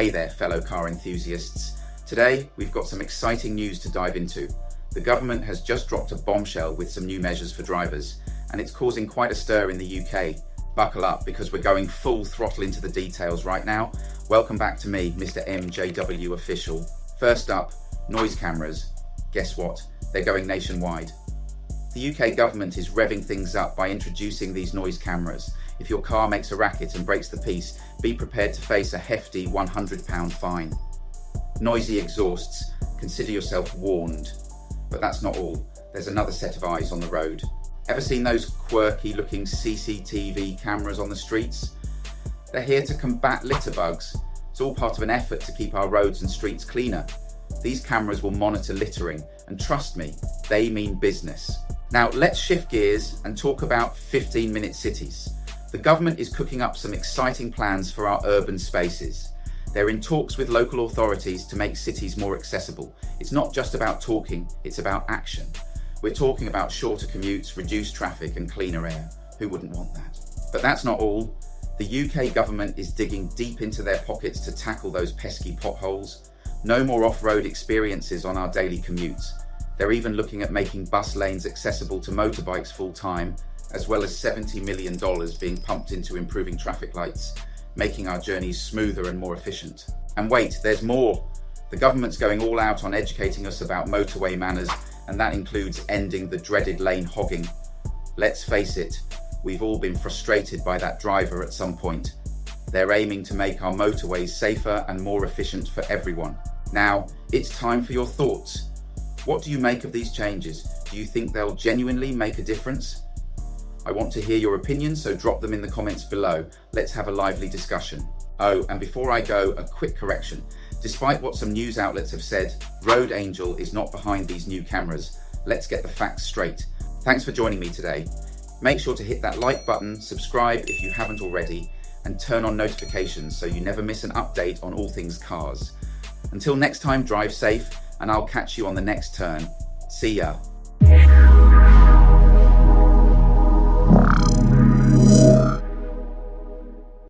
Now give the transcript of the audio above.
Hey there, fellow car enthusiasts. Today, we've got some exciting news to dive into. The government has just dropped a bombshell with some new measures for drivers, and it's causing quite a stir in the UK. Buckle up, because we're going full throttle into the details right now. Welcome back to me, Mr. MJW Official. First up, noise cameras. Guess what? They're going nationwide. The UK government is revving things up by introducing these noise cameras. If your car makes a racket and breaks the peace, be prepared to face a hefty £100 fine. Noisy exhausts, consider yourself warned. But that's not all. There's another set of eyes on the road. Ever seen those quirky looking CCTV cameras on the streets? They're here to combat litter bugs. It's all part of an effort to keep our roads and streets cleaner. These cameras will monitor littering, and trust me, they mean business. Now let's shift gears and talk about 15-minute cities. The government is cooking up some exciting plans for our urban spaces. They're in talks with local authorities to make cities more accessible. It's not just about talking, it's about action. We're talking about shorter commutes, reduced traffic and cleaner air. Who wouldn't want that? But that's not all. The UK government is digging deep into their pockets to tackle those pesky potholes. No more off-road experiences on our daily commutes. They're even looking at making bus lanes accessible to motorbikes full-time, as well as $70 million being pumped into improving traffic lights, making our journeys smoother and more efficient. And wait, there's more. The government's going all out on educating us about motorway manners, and that includes ending the dreaded lane hogging. Let's face it, we've all been frustrated by that driver at some point. They're aiming to make our motorways safer and more efficient for everyone. Now, it's time for your thoughts. What do you make of these changes? Do you think they'll genuinely make a difference? I want to hear your opinions, so drop them in the comments below. Let's have a lively discussion. Oh, and before I go, a quick correction. Despite what some news outlets have said, Road Angel is not behind these new cameras. Let's get the facts straight. Thanks for joining me today. Make sure to hit that like button, subscribe if you haven't already, and turn on notifications so you never miss an update on all things cars. Until next time, drive safe, and I'll catch you on the next turn. See ya.